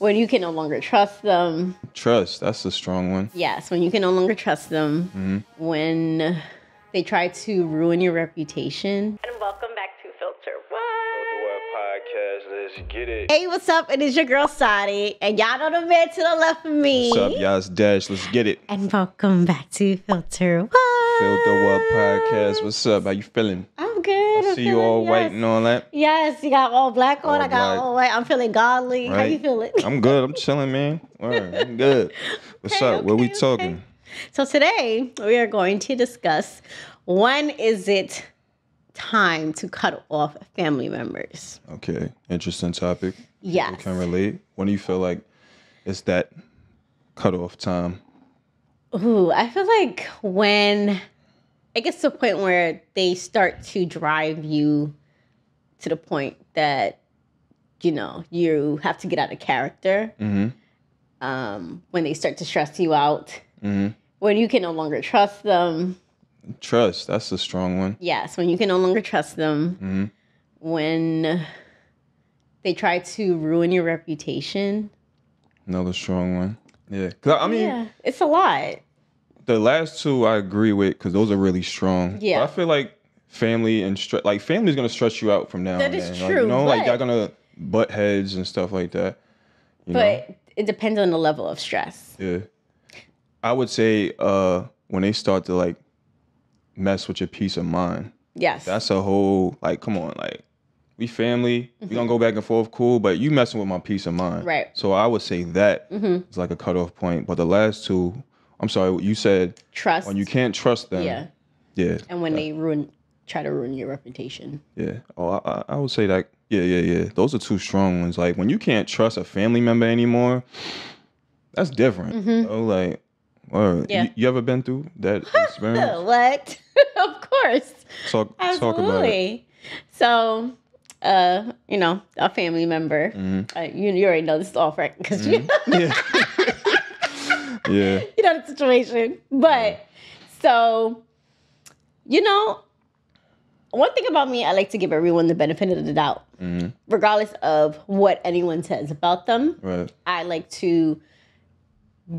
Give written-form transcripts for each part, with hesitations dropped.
when you can no longer trust them. Trust, that's a strong one. Yes, when you can no longer trust them. When they try to ruin your reputation. And welcome back to Filter What? Filter What podcast, let's get it. Hey, what's up? It is your girl Satti, and y'all know the man to the left of me. What's up, y'all? It's Dash. Let's get it. And welcome back to Filter What? Filter What podcast. What's up? How you feeling? I'm good. I see you all white and all that. Yes, you got all black on. All I got black. all white. I'm feeling godly. Right. How you feeling? I'm good. I'm chilling, man. Word. I'm good. What's up? What we talking? So today we are going to discuss when is it time to cut off family members. Okay. Interesting topic. Yes. People can relate. When do you feel like it's that cutoff time? Ooh, I feel like when it gets to a point where they start to drive you to the point that, you know, you have to get out of character. When they start to stress you out. When you can no longer trust them. Trust, that's a strong one. Yes, when you can no longer trust them. When they try to ruin your reputation. Another strong one. Yeah. 'Cause I mean, yeah, it's a lot. the last two I agree with because those are really strong. Yeah. But I feel like family and family's gonna stress you out from now. That on is then. true, Like, you know, like but- y'all gonna butt heads and stuff like that. You know? But it depends on the level of stress. Yeah. I would say when they start to like mess with your peace of mind. Yes. That's a whole like, come on, like we family, we gonna go back and forth, cool, but you messing with my peace of mind. Right. So I would say that is like a cutoff point. But the last two, I'm sorry, you said Trust. when you can't trust them. Yeah. Yeah. And when they try to ruin your reputation. Yeah. Oh, I would say that. Yeah. Those are two strong ones. Like when you can't trust a family member anymore, that's different. You know, like, or Yeah. you ever been through that experience? What? Of course. Talk about it. Absolutely. So, you know, a family member. You already know this is all right because you Yeah. Yeah. you know the situation. But so, you know, one thing about me, I like to give everyone the benefit of the doubt, regardless of what anyone says about them. Right. I like to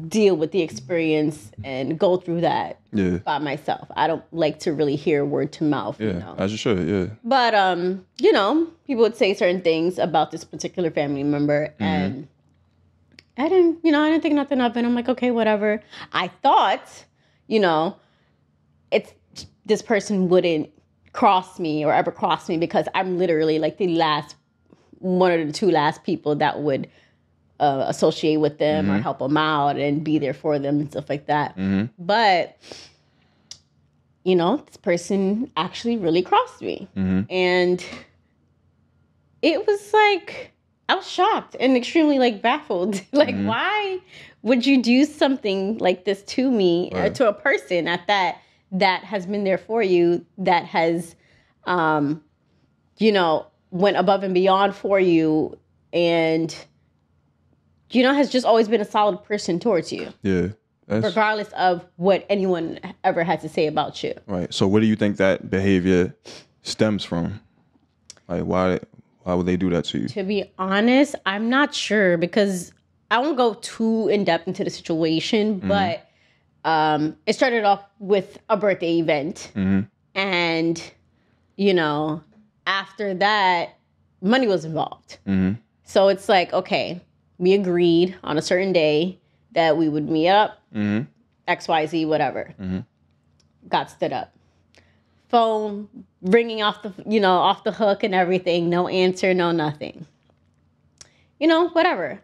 deal with the experience and go through that Yeah. by myself. I don't like to really hear word to mouth. Yeah. You know? As you should. Yeah. But you know, people would say certain things about this particular family member, and I didn't think nothing of it. I'm like, okay, whatever. I thought, you know, this person wouldn't cross me or ever cross me because I'm literally like the last one or the two last people that would associate with them or help them out and be there for them and stuff like that. But you know, this person actually really crossed me. And it was like, I was shocked and extremely like baffled. Like, why would you do something like this to me or to a person at that has been there for you, that has, you know, went above and beyond for you and, you know, has just always been a solid person towards you. Yeah. Regardless of what anyone ever had to say about you. Right. So, where do you think that behavior stems from? Like, why would they do that to you? To be honest, I'm not sure because I won't go too in depth into the situation, but it started off with a birthday event. And, you know, after that, money was involved. So it's like, okay, we agreed on a certain day that we would meet up, XYZ, whatever. Got stood up. Phone ringing off the hook and everything. No answer, no nothing. You know, whatever.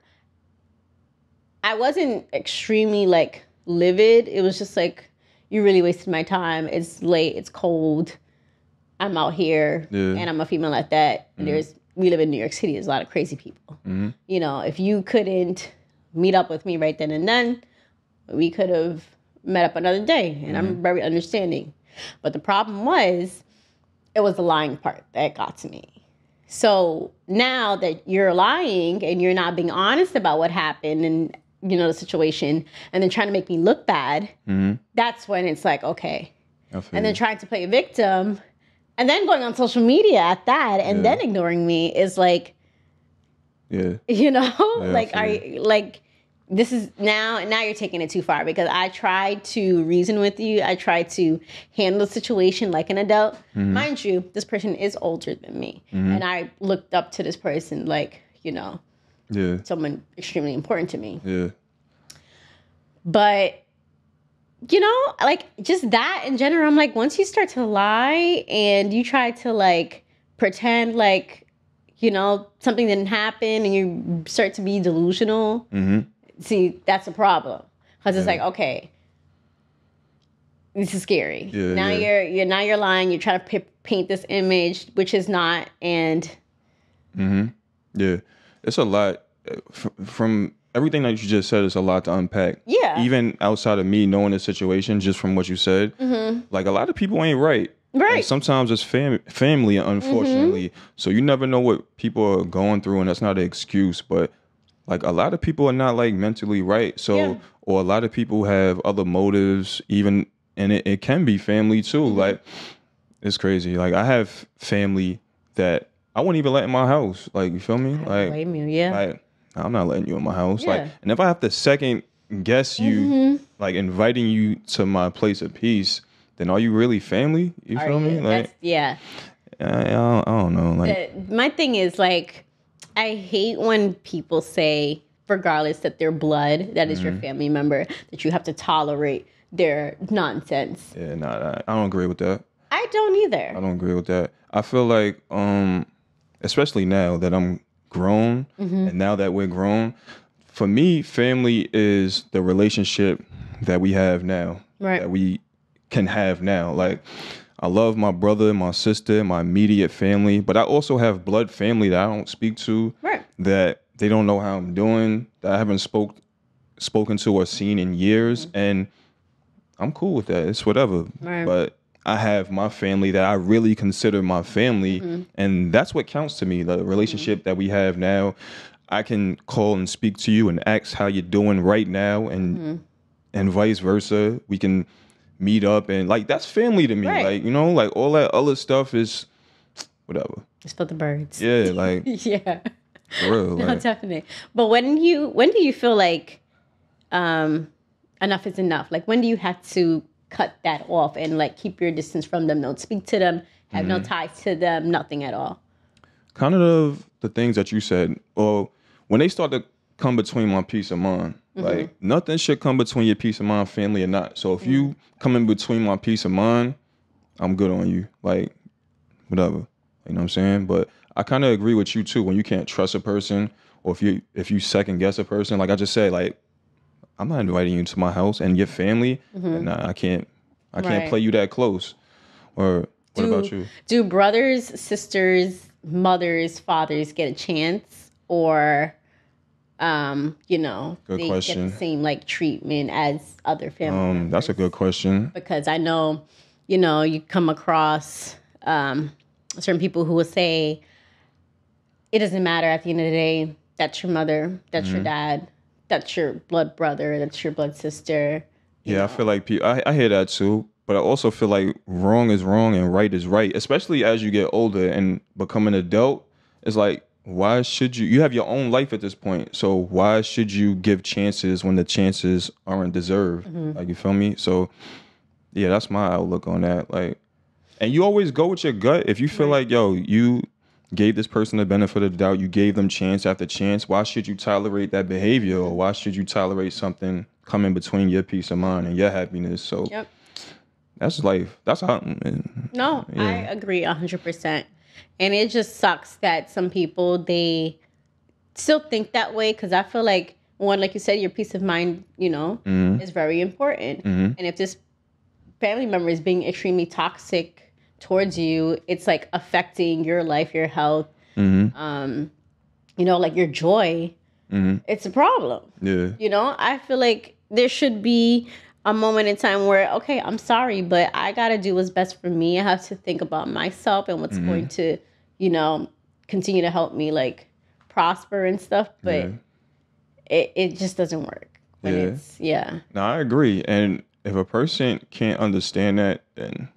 I wasn't extremely like livid. It was just like, you really wasted my time. It's late. It's cold. I'm out here and I'm a female at that. We live in New York City. There's a lot of crazy people. You know, if you couldn't meet up with me right then and then, we could have met up another day. And I'm very understanding. But the problem was, it was the lying part that got to me. So now that you're lying and you're not being honest about what happened and, you know, the situation, and then trying to make me look bad, that's when it's like, okay. And then trying to play a victim and then going on social media at that and then ignoring me is like, Yeah. You know, Yeah, like this is now you're taking it too far, because I tried to reason with you. I tried to handle the situation like an adult. Mind you, this person is older than me. And I looked up to this person like, Yeah. someone extremely important to me. Yeah. But, like just that in general, I'm like, once you start to lie and you try to like pretend like, something didn't happen and you start to be delusional, see, that's a problem. Because it's like, okay, this is scary. Yeah, now you're lying. You're trying to paint this image, which is not. And yeah, it's a lot. From everything that you just said, it's a lot to unpack. Yeah. Even outside of me knowing the situation, just from what you said, like a lot of people ain't right. Right. And sometimes it's family, unfortunately. So you never know what people are going through, and that's not an excuse. But like a lot of people are not like mentally right. So, or a lot of people have other motives, even, and it can be family too. Like it's crazy. Like I have family that I wouldn't even let in my house. Like, you feel me? Like, blame you, yeah. Like, I'm not letting you in my house. Yeah. Like, and if I have to second guess you, like inviting you to my place of peace, then are you really family? You feel me? Like, I don't know. Like, my thing is like, I hate when people say, regardless that they're blood, that is your family member, that you have to tolerate their nonsense. Yeah, I don't agree with that. I don't either. I don't agree with that. I feel like, especially now that I'm grown, and now that we're grown, for me, family is the relationship that we have now, right? That we can have now. Like, I love my brother, my sister, my immediate family, but I also have blood family that I don't speak to, right? That they don't know how I'm doing, that I haven't spoken to or seen in years, and I'm cool with that. It's whatever. Right. But I have my family that I really consider my family, and that's what counts to me. The relationship that we have now, I can call and speak to you and ask how you're doing right now, and vice versa. We can meet up, and like that's family to me. Right. Like, like all that other stuff is whatever. It's for the birds. Yeah, like yeah, for real. No, like, definitely. But when do you feel like enough is enough? Like, when do you have to cut that off and like keep your distance from them? Don't speak to them. Have no ties to them. Nothing at all. Kind of the things that you said. Well, when they start to come between my peace of mind, like nothing should come between your peace of mind, family or not. So if you come in between my peace of mind, I'm good on you. Like, whatever. You know what I'm saying? But I kind of agree with you too. When you can't trust a person, or if you second guess a person, like I just said, like, I'm not inviting you to my house and your family, and I can't play you that close. Or what about you? Do brothers, sisters, mothers, fathers get a chance, or Good they question. get the same like treatment as other family members? That's a good question. Because I know, you come across certain people who will say, it doesn't matter at the end of the day. That's your mother. That's your dad. That's your blood brother. That's your blood sister. Yeah, I feel like I hear that too. But I also feel like wrong is wrong and right is right. Especially as you get older and become an adult. It's like, why should you have your own life at this point? So why should you give chances when the chances aren't deserved? Like, you feel me? So yeah, that's my outlook on that. Like, and you always go with your gut. If you feel like, yo, you gave this person the benefit of the doubt, you gave them chance after chance, why should you tolerate that behavior? Or why should you tolerate something coming between your peace of mind and your happiness? So that's life. That's how. No, yeah. I agree 100%. And it just sucks that some people, they still think that way, because I feel like, one, like you said, your peace of mind, is very important. And if this family member is being extremely toxic towards you, it's like affecting your life, your health, like your joy. It's a problem. Yeah. I feel like there should be a moment in time where, okay, I'm sorry, but I got to do what's best for me. I have to think about myself and what's going to, continue to help me like prosper and stuff. But it just doesn't work. When No, I agree. And if a person can't understand that, then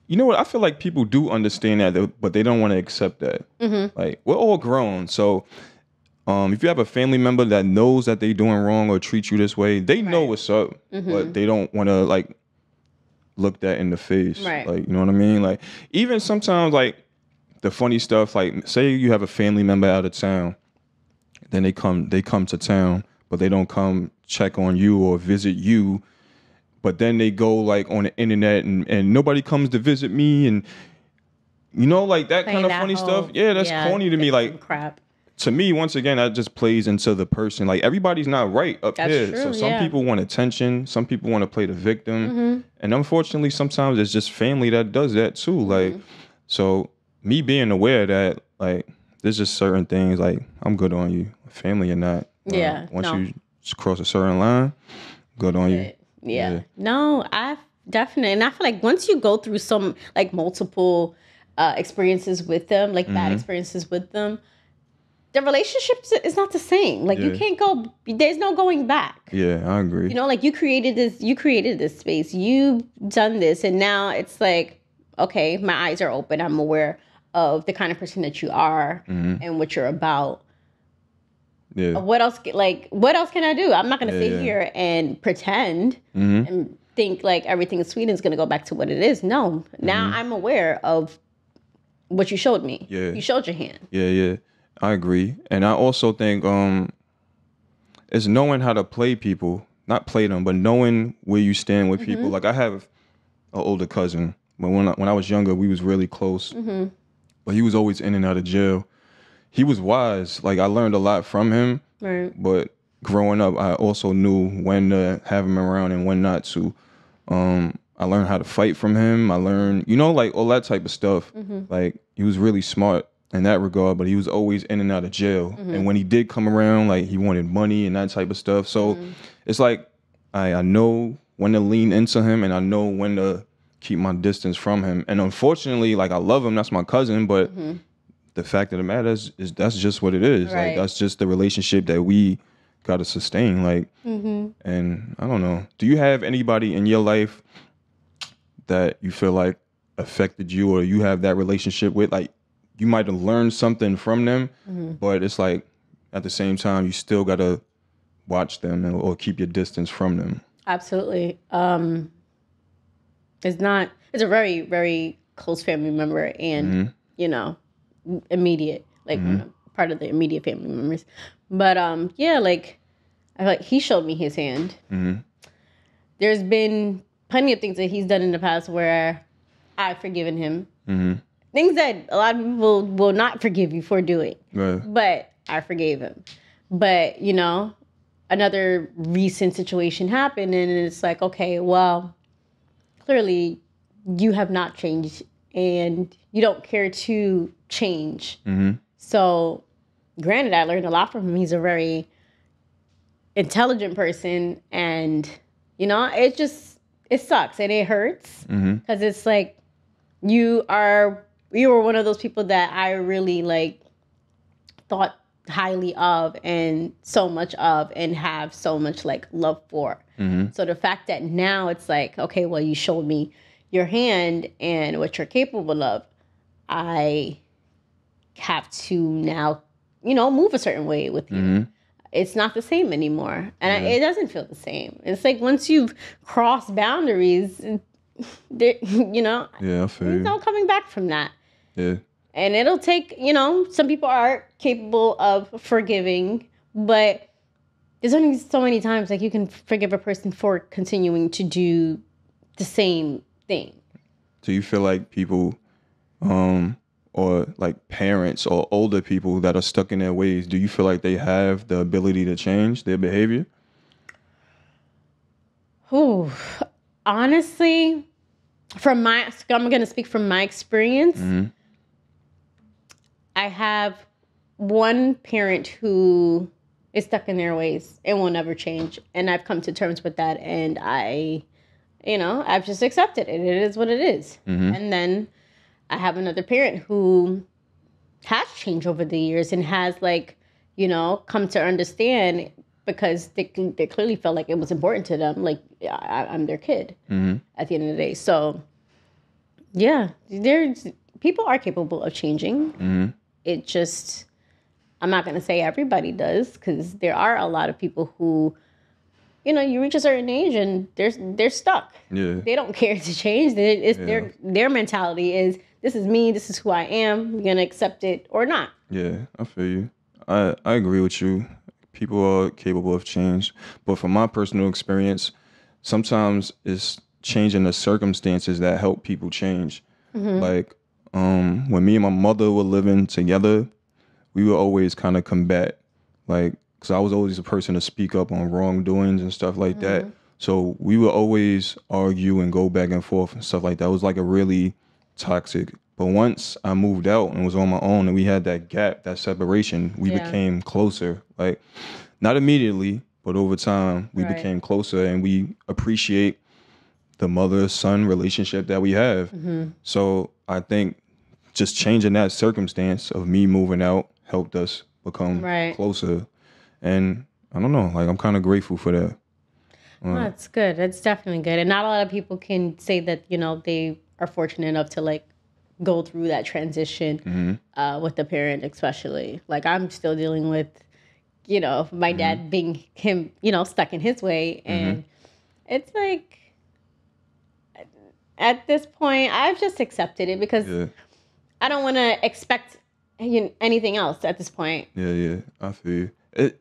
you know what? I feel like people do understand that, but they don't want to accept that. Like, we're all grown. So if you have a family member that knows that they doing wrong or treat you this way, they know what's up, but they don't want to like look that in the face. Right. Like, you know what I mean? Like, even sometimes, like, the funny stuff, like, say you have a family member out of town, then they come to town, but they don't come check on you or visit you, but then they go, like, on the internet and nobody comes to visit me, and, you know, like, that kind of funny stuff. Yeah, that's corny to me. Like, crap. To me, once again, that just plays into the person. Like, everybody's not right up here. True, so some people want attention. Some people want to play the victim. And unfortunately, sometimes it's just family that does that too. Like, so me being aware that, like, there's just certain things, like, I'm good on you. Family or not. Once you just cross a certain line, good on you. Yeah. No, I've definitely. And I feel like once you go through some, like, multiple experiences with them, like bad experiences with them, the relationship is not the same. Like, you can't go, there's no going back. Yeah, I agree. You know, like, you created this space, you've done this, and now it's like, okay, my eyes are open. I'm aware of the kind of person that you are and what you're about. Yeah. What else can I do? I'm not going to sit here and pretend and think like everything in Sweden is going to go back to what it is. No. Now I'm aware of what you showed me. Yeah. You showed your hand. Yeah. I agree. And I also think it's knowing how to play people, not play them, but knowing where you stand with people. Like, I have an older cousin, but when I was younger, we was really close. But he was always in and out of jail. He was wise. Like, I learned a lot from him. Right. But growing up, I also knew when to have him around and when not to. I learned how to fight from him. I learned, you know, like, all that type of stuff. Like, he was really smart in that regard, but he was always in and out of jail. And when he did come around, like, he wanted money and that type of stuff. So it's like, I know when to lean into him and I know when to keep my distance from him. And unfortunately, like, I love him, that's my cousin, but the fact of the matter is that's just what it is. Right. Like, that's just the relationship that we got to sustain. Like, and I don't know. Do you have anybody in your life that you feel like affected you, or you have that relationship with, like, you might have learned something from them, but it's like, at the same time, you still got to watch them or keep your distance from them? Absolutely. It's a very, very close family member and, you know, immediate, like, part of the immediate family members. But, yeah, like, I feel like he showed me his hand. There's been plenty of things that he's done in the past where I've forgiven him. Things that a lot of people will not forgive you for doing. Right. But I forgave him. But, you know, another recent situation happened and it's like, okay, well, clearly you have not changed and you don't care to change. So, granted, I learned a lot from him. He's a very intelligent person and, you know, it sucks and it hurts because it's like you were one of those people that I really, like, thought highly of and so much of and have so much, like, love for. So the fact that now it's like, okay, well, you showed me your hand and what you're capable of, I have to now, you know, move a certain way with you. It's not the same anymore. And it doesn't feel the same. It's like once you've crossed boundaries, you know, there's no coming back from that. Yeah. And it'll take, you know, some people are capable of forgiving, but there's only so many times, like, you can forgive a person for continuing to do the same thing. Do you feel like people, or like parents or older people that are stuck in their ways, do you feel like they have the ability to change their behavior? Ooh, honestly, I'm going to speak from my experience. I have one parent who is stuck in their ways and will never change. And I've come to terms with that. And I've just accepted it. It is what it is. And then I have another parent who has changed over the years and has, like, you know, come to understand because they clearly felt like it was important to them. Like, I'm their kid at the end of the day. So, yeah, people are capable of changing. It just I'm not going to say everybody does, because there are a lot of people who, you reach a certain age and they're stuck. Yeah. They don't care to change. Their mentality is, this is me, this is who I am. You're going to accept it or not. Yeah, I feel you. I agree with you. People are capable of change. But from my personal experience, sometimes it's changing the circumstances that help people change. Like, when me and my mother were living together, we would always kind of combat, like, because I was always a person to speak up on wrongdoings and stuff like that. So we would always argue and go back and forth and stuff like that. It was like a really toxic. But once I moved out and was on my own and we had that gap, that separation, we became closer. Like, not immediately, but over time, we became closer, and we appreciate the mother-son relationship that we have. So I think just changing that circumstance of me moving out helped us become closer. And I don't know, like, I'm kind of grateful for that. That's good. That's definitely good. And not a lot of people can say that, they are fortunate enough to, like, go through that transition with the parent, especially. Like, I'm still dealing with, my dad being him, stuck in his way. And it's like, at this point, I've just accepted it, because I don't want to expect anything else at this point. Yeah, I feel you.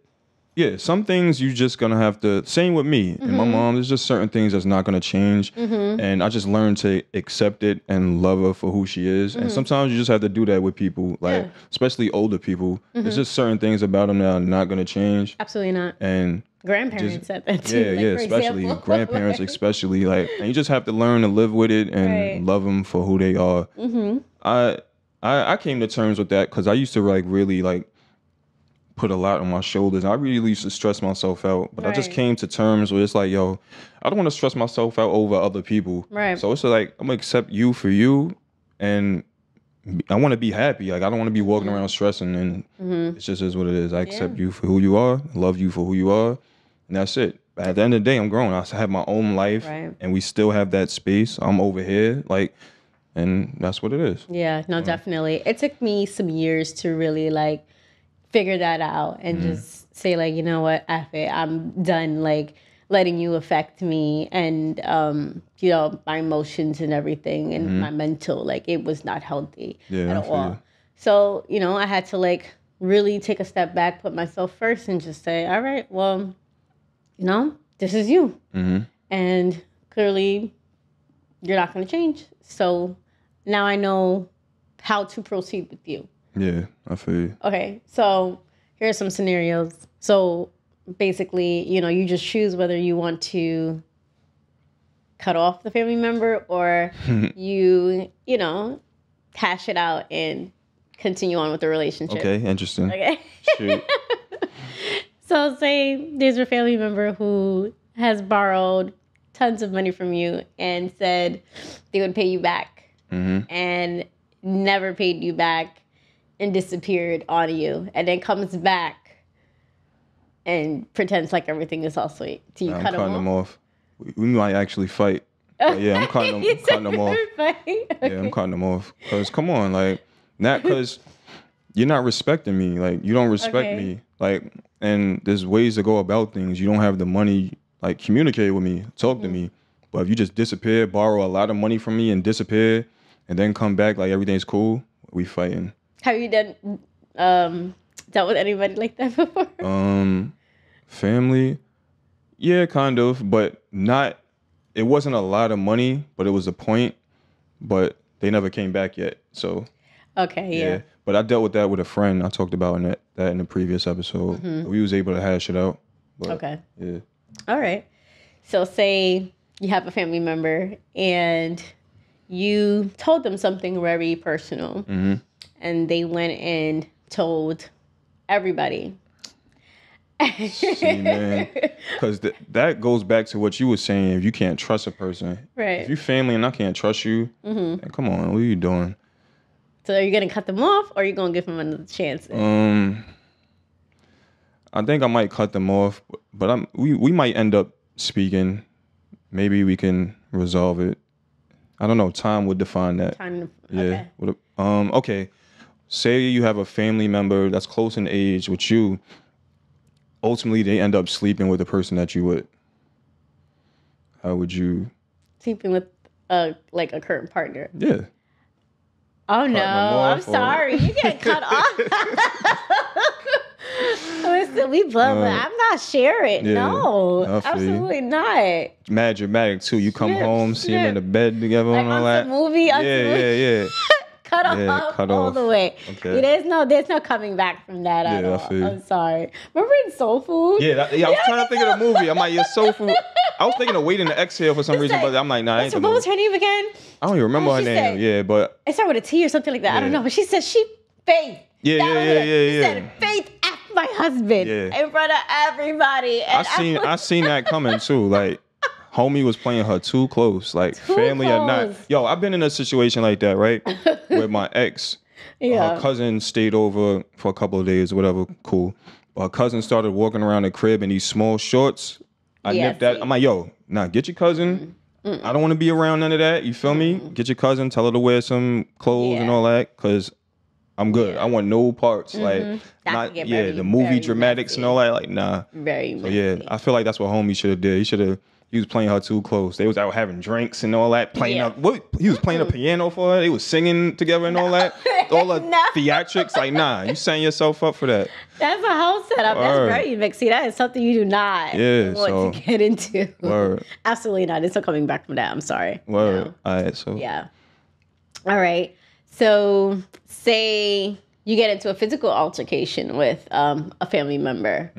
Some things you just gonna have to. Same with me and my mom. There's just certain things that's not gonna change, and I just learned to accept it and love her for who she is. And sometimes you just have to do that with people, like especially older people. There's just certain things about them that are not gonna change. Absolutely not. And grandparents said that too. Especially grandparents, especially, like, and you just have to learn to live with it and love them for who they are. I came to terms with that because I used to, like, really, like, put a lot on my shoulders. I really used to stress myself out, but I just came to terms with, it's like, yo, I don't want to stress myself out over other people. So it's like, I'm gonna accept you for you, and I want to be happy. Like, I don't want to be walking around stressing, and it just is what it is. I accept you for who you are, love you for who you are, and that's it. But at the end of the day, I'm grown. I have my own life, and we still have that space. I'm over here, like, and that's what it is. Yeah, no, definitely. It took me some years to really, like, figure that out and just say, like, you know what, F it. I'm done, like, letting you affect me and, my emotions and everything and my mental. Like, it was not healthy at all. So, I had to, like, really take a step back, put myself first, and just say, all right, well, this is you. And clearly you're not going to change. So now I know how to proceed with you. Yeah, I feel you. Okay, so here are some scenarios. So basically, you just choose whether you want to cut off the family member or you hash it out and continue on with the relationship. Okay, interesting. Okay. Shoot. So say there's a family member who has borrowed tons of money from you and said they would pay you back and never paid you back and disappeared on you, and then comes back and pretends like everything is all sweet. Do you cut them off? We might actually fight. Yeah, I'm cutting them off. Okay. Yeah, I'm cutting them off. Because, come on, like, not because you're not respecting me. Like, you don't respect me. Like, and there's ways to go about things. You don't have the money, like, communicate with me, talk to me. But if you just disappear, borrow a lot of money from me and disappear, and then come back like everything's cool, we fighting. Have you dealt with anybody like that before? Family, yeah, kind of, but not. It wasn't a lot of money, but it was a point. But they never came back yet. So okay, yeah. But I dealt with that with a friend. I talked about that in the previous episode. We was able to hash it out. But, okay. Yeah. All right. So say you have a family member and you told them something very personal. And they went and told everybody. See, man, because that goes back to what you were saying. If you can't trust a person, right? If you family and I can't trust you, then come on, what are you doing? So are you gonna cut them off, or are you gonna give them another chance? I think I might cut them off, but we might end up speaking. Maybe we can resolve it. I don't know. Time would define that. Time. Yeah. Okay. Okay. say you have a family member that's close in age with you. Ultimately, they end up sleeping with the person that you with. How would you? Sleeping with like a current partner. Yeah. Oh no, I'm sorry. You get cut off. Listen, we blah blah. I'm not sharing. Yeah, no, absolutely not. Mad dramatic too. You come home, see them in the bed together like and all that. Movie, yeah. cut off all the way. Okay. There's no coming back from that at all. I'm sorry. Remember in Soul Food? Yeah, I was trying to think of the movie. I'm like, yeah, Soul Food. I was thinking of Waiting to Exhale for some reason, but I'm like, nah, I ain't. What was her name again? I don't even remember her name. But it started with a T or something like that. I don't know. But she said she Faith. She said Faith after my husband in front of everybody. And I seen that coming too. Like, homie was playing her too close. Like, family or not. Yo, I've been in a situation like that, right? With my ex. Her cousin stayed over for a couple of days, whatever. Cool. But her cousin started walking around the crib in these small shorts. I nipped that. I'm like, yo, nah, get your cousin. I don't want to be around none of that. You feel me? Get your cousin. Tell her to wear some clothes and all that. Because I'm good. I want no parts. Like, not, the movie dramatics and all that. Like, nah. Very messy. So, I feel like that's what homie should have did. He was playing her too close. They was out having drinks and all that. He was playing a piano for her. They was singing together and all that. All the theatrics. Like, nah, you setting yourself up for that. That's a whole setup. That's very mixy. That is something you do not want to get into. Absolutely not. It's not coming back from that. I'm sorry. Word. No. All right, so. Yeah. All right. So, say you get into a physical altercation with a family member.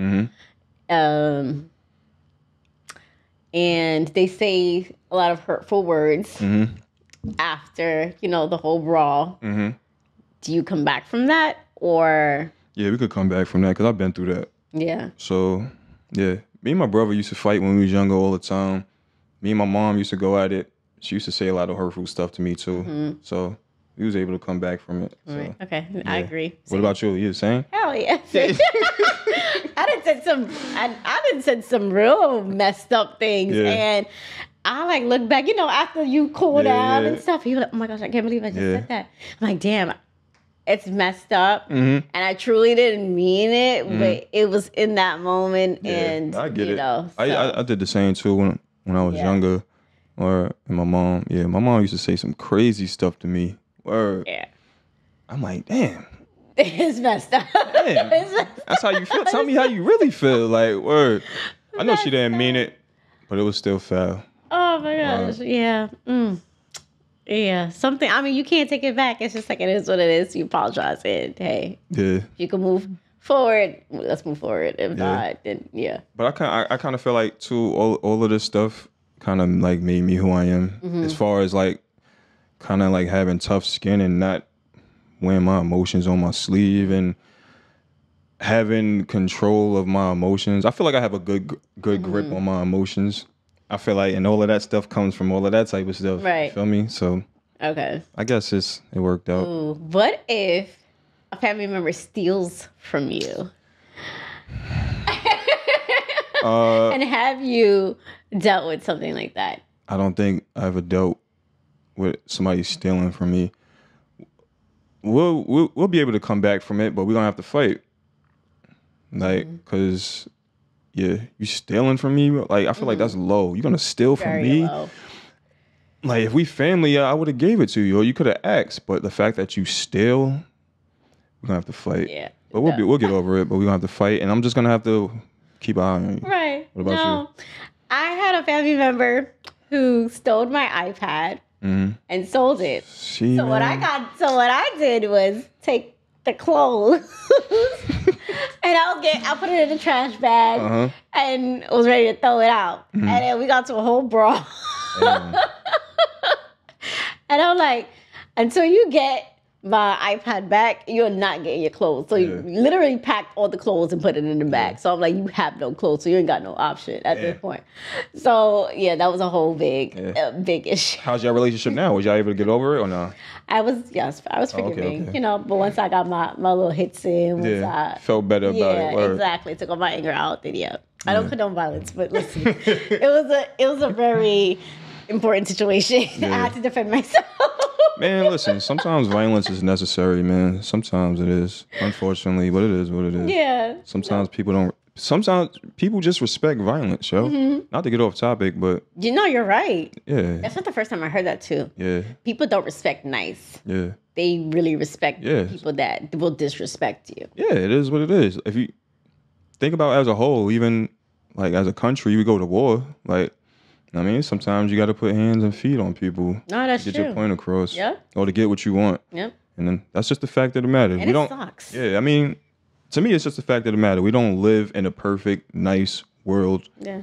And they say a lot of hurtful words after, the whole brawl. Do you come back from that or? Yeah, we could come back from that because I've been through that. Yeah. So, me and my brother used to fight when we was younger all the time. Me and my mom used to go at it. She used to say a lot of hurtful stuff to me too. So, we was able to come back from it. So, right. Okay, I agree. What about you? You the same? Hell yeah. I done said some real messed up things, and I look back, after you cool down and stuff. You're like, oh my gosh, I can't believe I just said that. I'm like, damn, it's messed up, and I truly didn't mean it, but it was in that moment, and I get it. So. I did the same too when I was younger, and my mom. Yeah, my mom used to say some crazy stuff to me. Word. Yeah. I'm like, damn. It's messed up. Damn. That's how you feel. Tell me how you really feel. Like, word. I know she didn't mean it, but it was still foul. Oh my gosh. Yeah. Yeah. Something. I mean, you can't take it back. It's just like it is what it is. You apologize and hey. Yeah. If you can move forward, let's move forward. If not, then But I kind of feel like too all of this stuff kind of like made me who I am. As far as like kind of like having tough skin and not wearing my emotions on my sleeve and having control of my emotions. I feel like I have a good grip on my emotions. I feel like, and all of that stuff comes from all of that type of stuff. Right. You feel me? So, okay. I guess it worked out. Ooh, what if a family member steals from you? And have you dealt with something like that? I don't think I ever dealt with somebody stealing from me. We'll be able to come back from it, but we're gonna have to fight. Like, cause you stealing from me. Like, I feel like that's low. You're gonna steal from me. Low. Like, if we family, I would have gave it to you, or you could have asked. But the fact that you steal, we're gonna have to fight. Yeah. But we'll get over it. But we're gonna have to fight, and I'm just gonna have to keep an eye on you. Right. What about you? I had a family member who stole my iPad. And sold it. So what I did was take the clothes and I put it in the trash bag and was ready to throw it out. And then we got to a whole brawl. And I'm like, until you get my iPad back, you're not getting your clothes. So you literally packed all the clothes and put it in the bag. So I'm like, you have no clothes, so you ain't got no option at this point. So that was a whole big issue. How's your relationship now? Was y'all able to get over it or no? I was forgiving, but once I got my little hits in, I felt better about it. Yeah, exactly. Took all my anger out. Then I don't condone violence, but listen, it was a very important situation. I had to defend myself. Man, listen, sometimes violence is necessary, man. Sometimes it is. Unfortunately, but it is what it is. Yeah. Sometimes people just respect violence, yo. Not to get off topic, but You know, you're right. yeah. That's not the first time I heard that too. Yeah. People don't respect nice. Yeah. They really respect Yeah. people that will disrespect you. Yeah, it is what it is. If you think about it as a whole, even like as a country, we go to war. Like, I mean, sometimes you got to put hands and feet on people No, that's to get true. your point across. Yep. Or to get what you want. Yep. And then that's just the fact of the matter. And it sucks. Yeah, I mean, to me, it's just the fact of the matter. We don't live in a perfect, nice world. Yeah.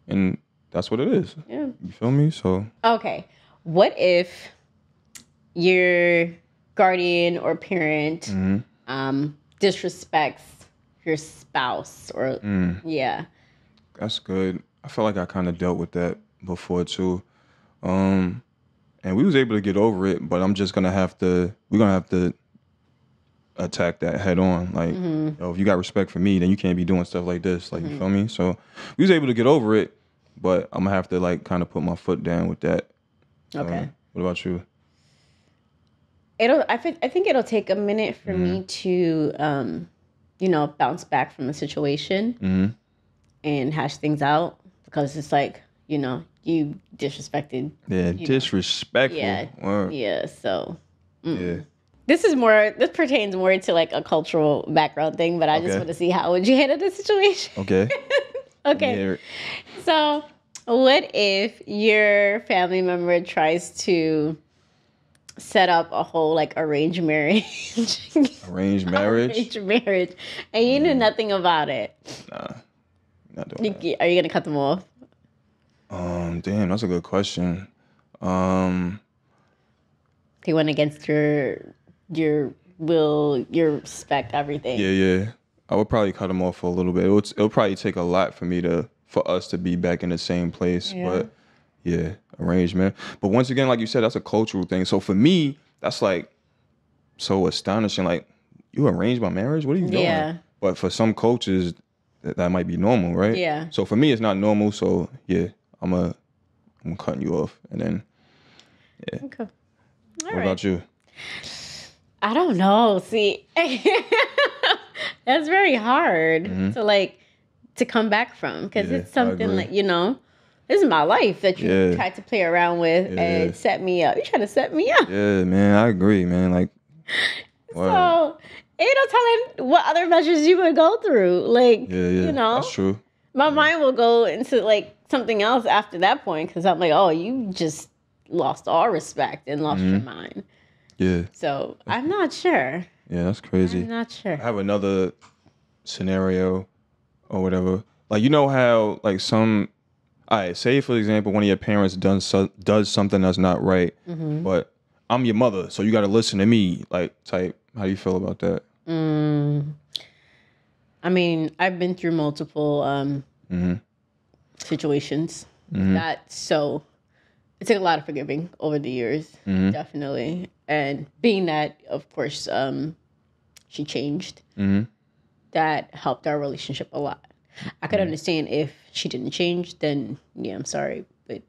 And that's what it is. Yeah. You feel me? So. Okay. What if your guardian or parent disrespects your spouse or yeah. That's good. I feel like I kind of dealt with that before too. And we was able to get over it, but we're gonna have to attack that head on. Like, yo, if you got respect for me, then you can't be doing stuff like this. Like, you feel me? So we was able to get over it, but I'm gonna have to like kind of put my foot down with that. Okay. What about you? I think it'll take a minute for me to bounce back from the situation and hash things out, because it's like, you disrespected. Yeah, disrespectful. Yeah. Word. Yeah. So. Yeah. This pertains more to like a cultural background thing, but I just want to see how would you handle the situation. Okay. Okay. Yeah. So what if your family member tries to set up a whole like arranged marriage? Arranged marriage? Arranged marriage. And you knew nothing about it. Nah. Not doing that. Are you gonna cut them off? Damn, that's a good question. They went against your will, your respect, everything. Yeah. I would probably cut them off for a little bit. It'll probably take a lot for us to be back in the same place. Yeah. But yeah, arrangement. But once again, like you said, that's a cultural thing. So for me, that's like so astonishing. Like, you arranged my marriage? What are you doing? Yeah. But for some cultures, that might be normal, right? Yeah. So for me, it's not normal. So yeah, I'm cutting you off, and then yeah. Okay. What about you? I don't know. See, that's very hard to come back from, because it's something like, this is my life that you tried to play around with and set me up. You're trying to set me up. Yeah, man, I agree, man. Like, wow. So, ain't no telling what other measures you would go through. Like, that's true. My mind will go into like something else after that point, because I'm like, oh, you just lost all respect and lost your mind. Yeah. So I'm not sure. Yeah, that's crazy. I'm not sure. I have another scenario or whatever. Like, you know how like say for example, one of your parents does something that's not right, but I'm your mother, so you got to listen to me. Like, type. How do you feel about that? I mean, I've been through multiple situations like that, so it took a lot of forgiving over the years, definitely. And being that, of course, she changed, that helped our relationship a lot. I could understand if she didn't change, then yeah, I'm sorry, but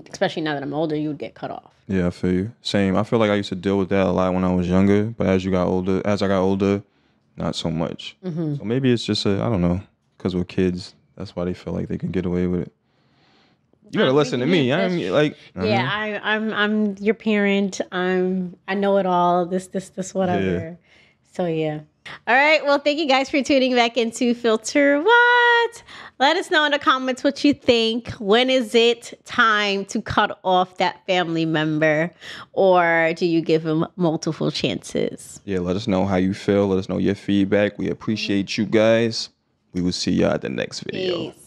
especially now that I'm older, you would get cut off. Yeah, I feel you. Same. I feel like I used to deal with that a lot when I was younger, but as I got older, not so much. So maybe it's just I don't know, because with kids, that's why they feel like they can get away with it. You gotta listen to me. I'm like, I'm your parent. I know it all. This, whatever. Yeah. So yeah. All right. Well, thank you guys for tuning back into Filter What. Let us know in the comments what you think. When is it time to cut off that family member, or do you give them multiple chances? Yeah, let us know how you feel. Let us know your feedback. We appreciate you guys. We will see y'all at the next video. Peace.